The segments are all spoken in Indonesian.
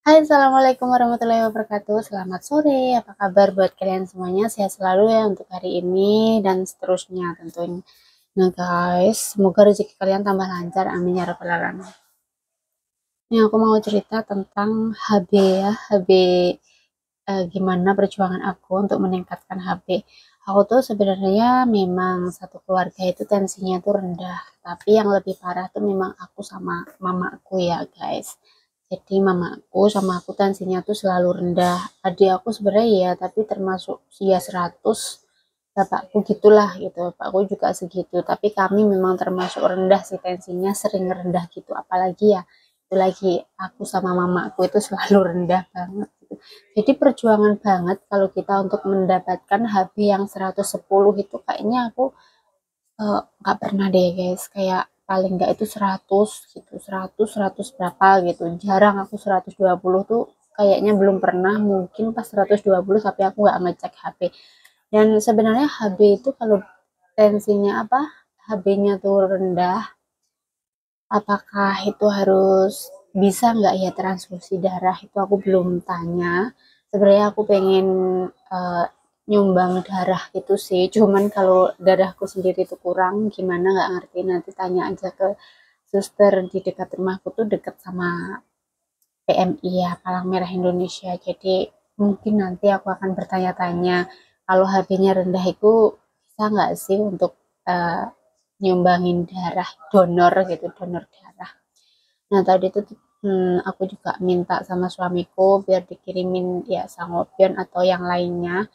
Hai, Assalamualaikum warahmatullahi wabarakatuh. Selamat sore, apa kabar buat kalian semuanya? Sehat selalu ya untuk hari ini dan seterusnya tentunya. Nah guys, semoga rezeki kalian tambah lancar. Amin ya rabbal alamin. Ini aku mau cerita tentang HB ya, HB, gimana perjuangan aku untuk meningkatkan HB. Aku tuh sebenarnya memang satu keluarga itu tensinya tuh rendah, tapi yang lebih parah tuh memang aku sama mamaku ya guys. Jadi mamaku sama aku tensinya tuh selalu rendah. Adik aku sebenarnya ya, tapi termasuk ya 100, bapakku gitulah gitu. Bapakku juga segitu, tapi kami memang termasuk rendah sih tensinya, sering rendah gitu. Apalagi ya itu lagi aku sama mamaku itu selalu rendah banget gitu. Jadi perjuangan banget kalau kita untuk mendapatkan HB yang 110 itu kayaknya aku nggak pernah deh guys, kayak paling nggak itu 100 gitu, 100 100 berapa gitu, jarang. Aku 120 tuh kayaknya belum pernah, mungkin pas 120 tapi aku nggak ngecek HB. Dan sebenarnya HB itu kalau tensinya apa, HB-nya tuh rendah, apakah itu harus bisa nggak ya transfusi darah, itu aku belum tanya. Sebenarnya aku pengen eh, nyumbang darah gitu sih, cuman kalau darahku sendiri itu kurang gimana nggak ngerti, nanti tanya aja ke suster di dekat rumahku tuh, deket sama PMI ya, Palang Merah Indonesia. Jadi mungkin nanti aku akan bertanya-tanya kalau HB-nya rendah itu bisa nggak sih untuk eh, nyumbangin darah, donor gitu, donor darah. Nah tadi tuh aku juga minta sama suamiku biar dikirimin ya Sangobion atau yang lainnya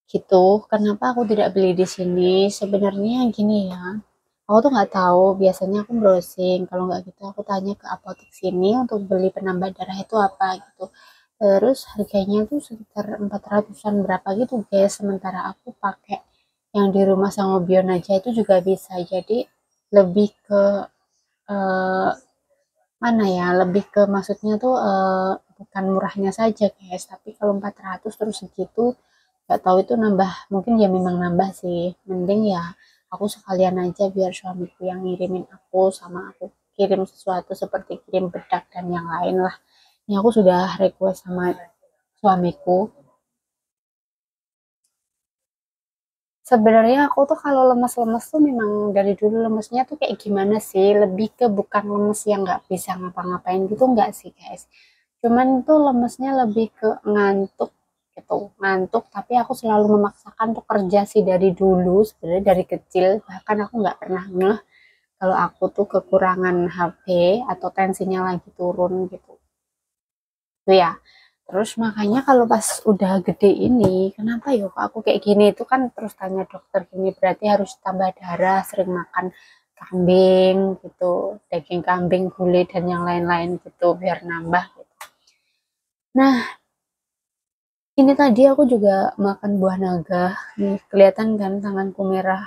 gitu. Kenapa aku tidak beli di sini? Sebenarnya gini ya, aku tuh nggak tahu. Biasanya aku browsing. Kalau nggak gitu aku tanya ke apotek sini untuk beli penambah darah itu apa gitu. Terus harganya tuh sekitar 400-an berapa gitu guys. Sementara aku pakai yang di rumah Sangobion aja itu juga bisa. Jadi lebih ke eh, mana ya, lebih ke maksudnya tuh bukan murahnya saja guys, tapi kalau 400 terus segitu, nggak tahu itu nambah, mungkin ya memang nambah sih. Mending ya aku sekalian aja biar suamiku yang ngirimin, aku sama aku kirim sesuatu seperti kirim bedak dan yang lain lah. Ini aku sudah request sama suamiku. Sebenarnya aku tuh kalau lemes-lemes tuh memang dari dulu lemesnya tuh kayak gimana sih? Lebih ke bukan lemes yang nggak bisa ngapa-ngapain gitu, nggak sih guys. Cuman tuh lemesnya lebih ke ngantuk gitu, ngantuk. Tapi aku selalu memaksakan untuk kerja sih dari dulu, sebenarnya dari kecil. Bahkan aku nggak pernah ngeh kalau aku tuh kekurangan HB atau tensinya lagi turun gitu. Itu ya. Terus makanya kalau pas udah gede ini, kenapa ya kok aku kayak gini, itu kan terus tanya dokter gini, berarti harus tambah darah, sering makan kambing gitu, daging kambing, gulai dan yang lain-lain gitu biar nambah gitu. Nah, ini tadi aku juga makan buah naga. Nih, kelihatan kan tanganku merah.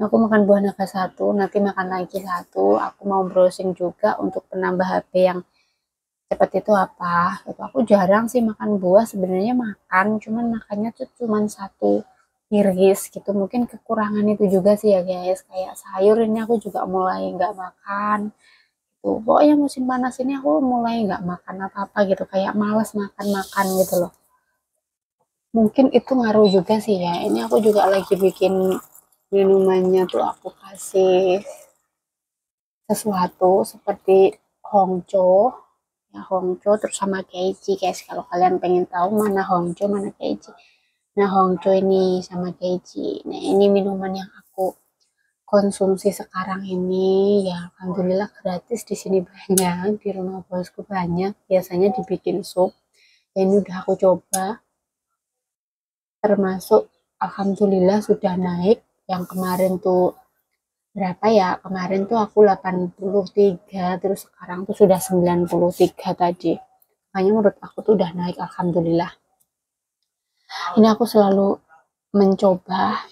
Aku makan buah naga satu, nanti makan lagi satu. Aku mau browsing juga untuk penambah HB yang cepat itu apa gitu. Aku jarang sih makan buah, sebenarnya makan, cuman makannya tuh cuman satu iris gitu. Mungkin kekurangan itu juga sih ya guys, kayak sayur ini aku juga mulai nggak makan tuh. Pokoknya musim panas ini aku mulai nggak makan apa-apa gitu, kayak males makan-makan gitu loh. Mungkin itu ngaruh juga sih ya. Ini aku juga lagi bikin minumannya tuh, aku kasih sesuatu seperti Hongcho ya, Hongcho terus sama Keiji guys. Kalau kalian pengen tahu mana Hongcho mana Keiji, nah Hongcho ini sama Keiji, nah ini minuman yang aku konsumsi sekarang ini ya. Alhamdulillah gratis di sini, banyak di rumah bosku, banyak biasanya dibikin sup ya. Ini udah aku coba, termasuk alhamdulillah sudah naik. Yang kemarin tuh berapa ya, kemarin tuh aku 83, terus sekarang tuh sudah 93 tadi. Makanya menurut aku tuh udah naik alhamdulillah. Ini aku selalu mencoba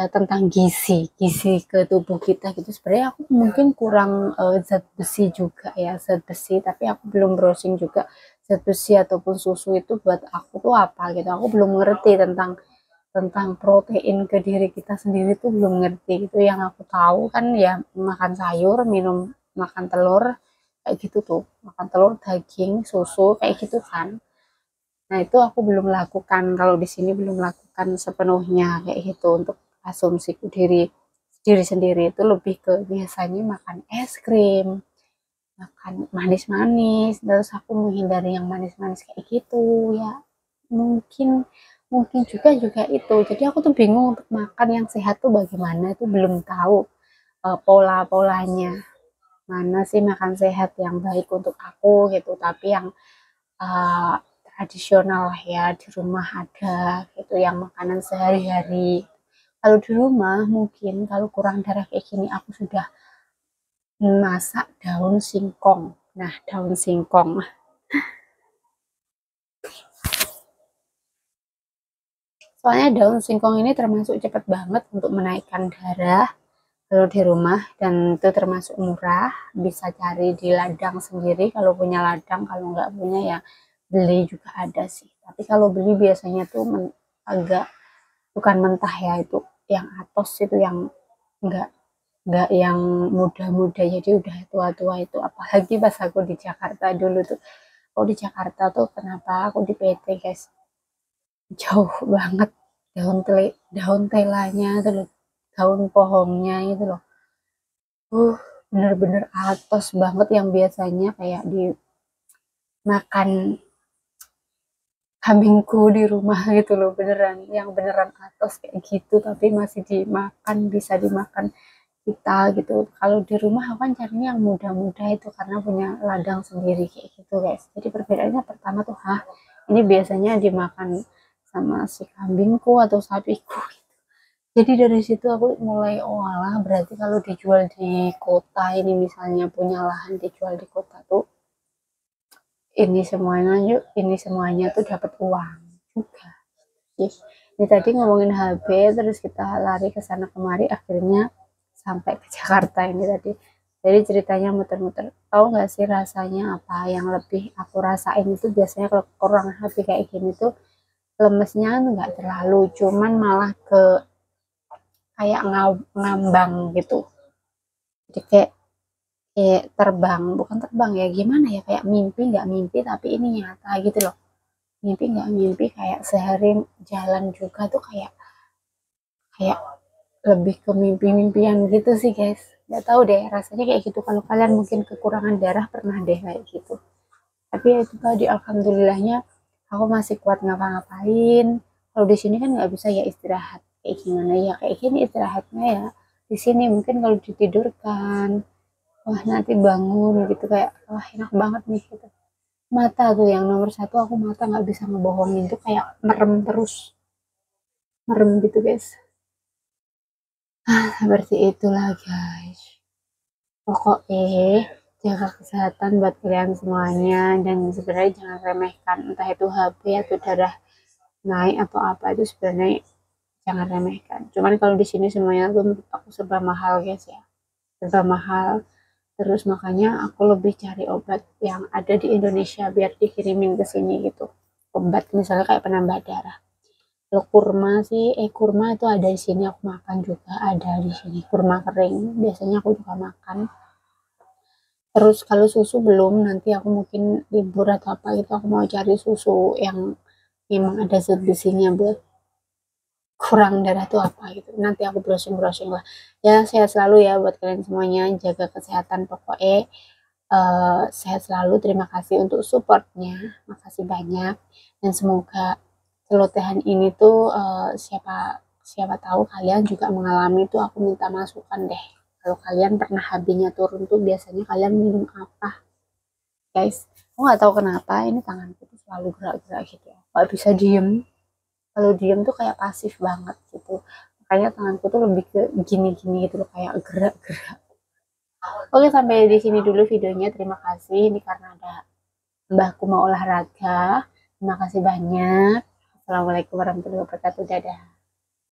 tentang gizi ke tubuh kita gitu. Sebenarnya aku mungkin kurang zat besi juga ya, zat besi, tapi aku belum browsing juga zat besi ataupun susu itu buat aku tuh apa gitu. Aku belum ngerti tentang tentang protein ke diri kita sendiri tuh, belum ngerti gitu. Yang aku tahu kan ya makan sayur, minum, makan telur, kayak gitu tuh, makan telur, daging, susu kayak gitu kan. Nah, itu aku belum lakukan, kalau di sini belum lakukan sepenuhnya kayak gitu untuk asumsiku diri diri sendiri. Itu lebih ke biasanya makan es krim, makan manis-manis, terus aku menghindari yang manis-manis kayak gitu ya. Mungkin mungkin juga itu. Jadi aku tuh bingung untuk makan yang sehat tuh bagaimana, itu belum tahu pola-polanya. Mana sih makan sehat yang baik untuk aku gitu, tapi yang uh, tradisional lah ya, di rumah ada gitu yang makanan sehari-hari. Kalau di rumah mungkin kalau kurang darah kayak gini aku sudah masak daun singkong. Nah, daun singkong. Soalnya daun singkong ini termasuk cepat banget untuk menaikkan darah kalau di rumah, dan itu termasuk murah. Bisa cari di ladang sendiri kalau punya ladang, kalau nggak punya ya beli juga ada sih. Tapi kalau beli biasanya tuh agak bukan mentah ya, itu yang atos, itu yang nggak nggak yang muda-muda, jadi udah tua-tua itu. Apalagi pas aku di Jakarta dulu tuh, aku di Jakarta tuh kenapa aku di PT guys, jauh banget daun telanya itu loh, daun pohonnya itu loh, bener-bener atos banget yang biasanya kayak dimakan kambingku di rumah gitu loh, beneran yang beneran atos kayak gitu tapi masih dimakan, bisa dimakan kita gitu. Kalau di rumah aku kan carinya yang muda-muda itu karena punya ladang sendiri kayak gitu guys. Jadi perbedaannya pertama tuh, ini biasanya dimakan sama si kambingku atau sapiku. Jadi dari situ aku mulai, oh alah, berarti kalau dijual di kota ini, misalnya punya lahan dijual di kota tuh, ini semuanya tuh dapat uang juga. Ini tadi ngomongin HB terus kita lari ke sana kemari, akhirnya sampai ke Jakarta ini tadi. Jadi ceritanya muter-muter. Tahu nggak sih rasanya apa yang lebih aku rasain itu? Biasanya kalau kurang HB kayak gini tuh lemesnya nggak terlalu, cuman malah kayak ngambang gitu. Jadi kayak terbang, bukan terbang ya, gimana ya, kayak mimpi nggak mimpi tapi ini nyata gitu loh. Mimpi nggak mimpi, kayak sehari jalan juga tuh kayak kayak lebih ke mimpi-mimpian gitu sih guys. Nggak tahu deh rasanya kayak gitu. Kalau kalian mungkin kekurangan darah pernah deh kayak gitu. Tapi ya itu tadi, alhamdulillahnya aku masih kuat ngapa-ngapain. Kalau di sini kan nggak bisa ya istirahat, kayak gimana ya, kayak gini istirahatnya ya di sini. Mungkin kalau ditidurkan, wah nanti bangun gitu kayak wah enak banget nih gitu. Mata tuh yang nomor satu, aku mata nggak bisa ngebohongin tuh, kayak merem terus, merem gitu guys. Seperti itulah guys. Pokoknya jaga kesehatan buat kalian semuanya, dan sebenarnya jangan remehkan entah itu HB atau darah naik atau apa, itu sebenarnya jangan remehkan. Cuman kalau di sini semuanya tuh menurut aku serba mahal guys ya, serba mahal. Terus makanya aku lebih cari obat yang ada di Indonesia biar dikirimin ke sini gitu. Obat misalnya kayak penambah darah. Kalau kurma sih, kurma itu ada di sini, aku makan juga ada di sini. Kurma kering biasanya aku juga makan. Terus kalau susu belum, nanti aku mungkin libur atau apa gitu aku mau cari susu yang memang ada zat besinya buat kurang darah tuh apa gitu. Nanti aku browsing-browsing lah. Ya sehat selalu ya buat kalian semuanya, jaga kesehatan pokoknya. Sehat selalu, terima kasih untuk supportnya, makasih banyak, dan semoga celotehan ini tuh siapa siapa tahu kalian juga mengalami tuh, aku minta masukan deh. Kalau kalian pernah HB-nya turun tuh biasanya kalian minum apa guys? Aku nggak tahu kenapa ini tanganku tuh selalu gerak-gerak gitu ya, nggak bisa diem. Kalau diem tuh kayak pasif banget gitu, makanya tanganku tuh lebih ke gini-gini gitu loh, kayak gerak-gerak. Oke, sampai di sini dulu videonya. Terima kasih. Ini karena ada mbahku mau olahraga. Terima kasih banyak. Assalamualaikum warahmatullahi wabarakatuh. Dadah.